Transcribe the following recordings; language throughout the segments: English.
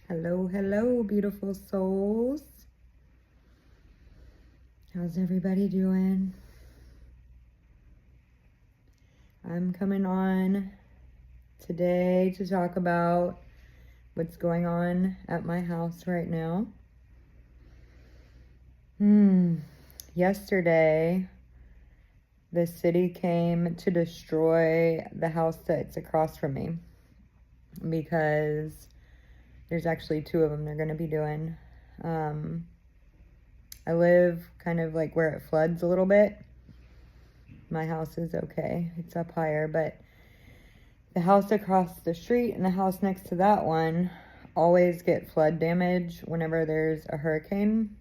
Hello, hello, beautiful souls. How's everybody doing? I'm coming on today to talk about what's going on at my house right now. Yesterday, the city came to destroy the house that's across from me because there's actually two of them they're going to be doing. I live kind of like where it floods a little bit. My house is okay. It's up higher, but the house across the street and the house next to that one always get flood damage whenever there's a hurricane.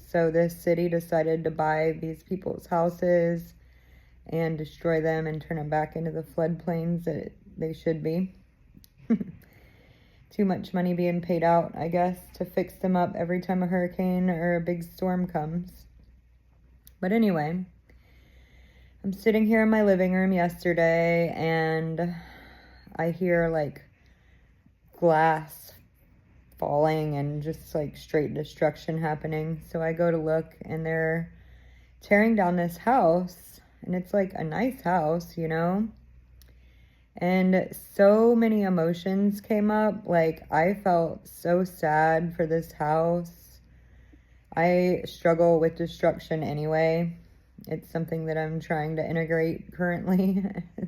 So this city decided to buy these people's houses and destroy them and turn them back into the floodplains that they should be. Too much money being paid out, I guess, to fix them up every time a hurricane or a big storm comes. But anyway, I'm sitting here in my living room yesterday and I hear like glass falling and just like straight destruction happening. So I go to look and they're tearing down this house, and it's like a nice house, you know? And so many emotions came up. Like, I felt so sad for this house. I struggle with destruction anyway. It's something that I'm trying to integrate currently,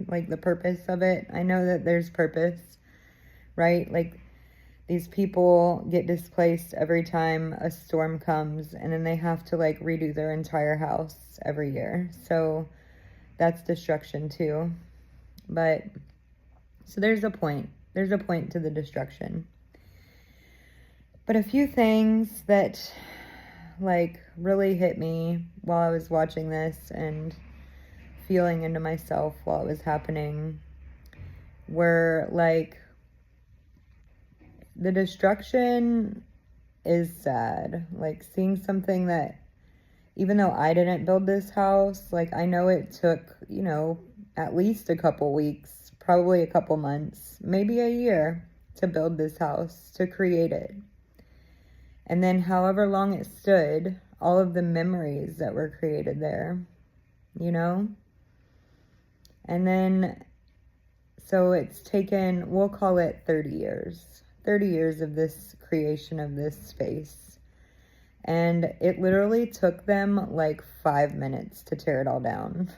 like the purpose of it. I know that there's purpose, right? Like, these people get displaced every time a storm comes, and then they have to like redo their entire house every year. So that's destruction too. But so there's a point to the destruction. But a few things that like really hit me while I was watching this and feeling into myself while it was happening were like, the destruction is sad. Like, seeing something that, even though I didn't build this house, like, I know it took, you know, at least a couple weeks, probably a couple months, maybe a year to build this house, to create it. And then however long it stood, all of the memories that were created there, you know? And then, so it's taken, we'll call it 30 years. 30 years of this creation of this space. And it literally took them like 5 minutes to tear it all down.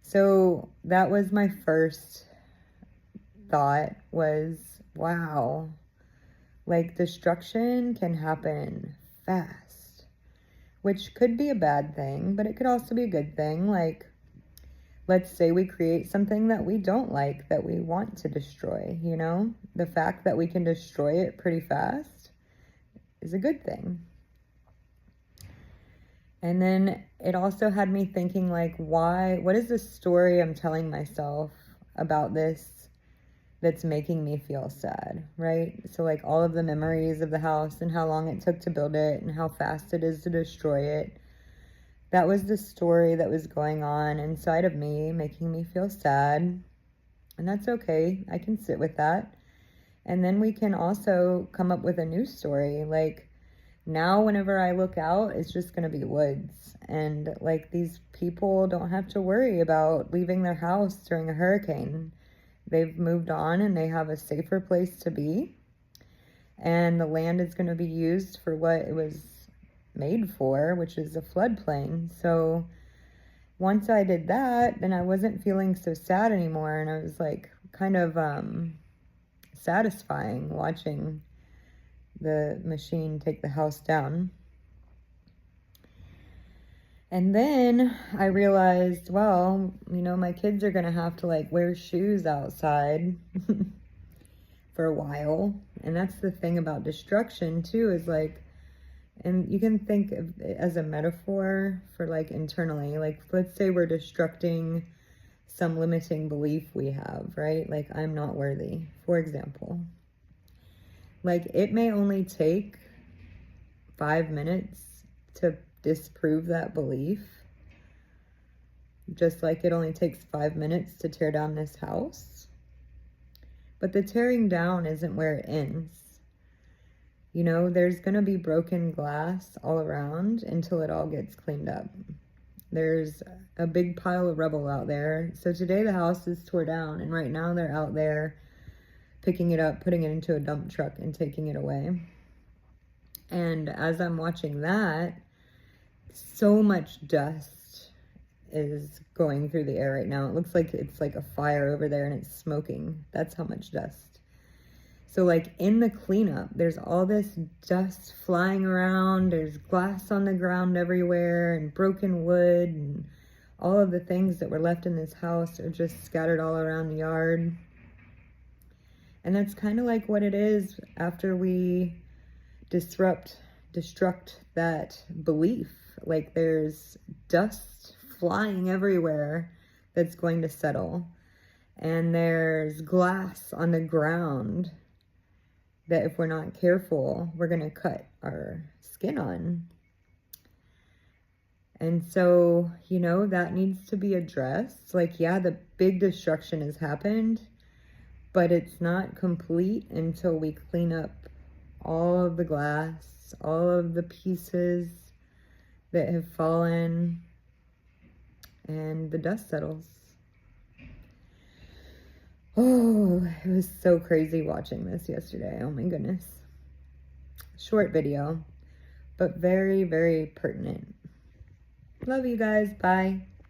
So that was my first thought was, wow, like destruction can happen fast, which could be a bad thing, but it could also be a good thing. Like, let's say we create something that we don't like, that we want to destroy, you know? The fact that we can destroy it pretty fast is a good thing. And then it also had me thinking, like, what is the story I'm telling myself about this that's making me feel sad, right? So, like, all of the memories of the house and how long it took to build it and how fast it is to destroy it. That was the story that was going on inside of me, making me feel sad. And that's okay. I can sit with that. And then we can also come up with a new story. Like, now whenever I look out, it's just going to be woods. And like, these people don't have to worry about leaving their house during a hurricane. They've moved on and they have a safer place to be. And the land is going to be used for what it was made for, which is a floodplain. So once I did that, then I wasn't feeling so sad anymore. And I was like kind of satisfying watching the machine take the house down. And then I realized, well, you know, my kids are gonna have to like wear shoes outside for a while. And that's the thing about destruction too, is like, and you can think of it as a metaphor for like internally, like let's say we're destructing some limiting belief we have, right? Like, I'm not worthy, for example. Like, it may only take 5 minutes to disprove that belief, just like it only takes 5 minutes to tear down this house. But the tearing down isn't where it ends. You know, there's going to be broken glass all around until it all gets cleaned up. There's a big pile of rubble out there. So today the house is tore down, and right now they're out there picking it up, putting it into a dump truck and taking it away. And as I'm watching that, so much dust is going through the air right now. It looks like it's like a fire over there and it's smoking. That's how much dust. So like in the cleanup, there's all this dust flying around. There's glass on the ground everywhere and broken wood, and all of the things that were left in this house are just scattered all around the yard. And that's kind of like what it is after we destruct that belief. Like there's dust flying everywhere that's going to settle, and there's glass on the ground that if we're not careful, we're going to cut our skin on. And so, you know, that needs to be addressed. Like, yeah, the big destruction has happened, but it's not complete until we clean up all of the glass, all of the pieces that have fallen, and the dust settles. Oh, it was so crazy watching this yesterday. Oh my goodness. Short video, but very, very pertinent. Love you guys. Bye.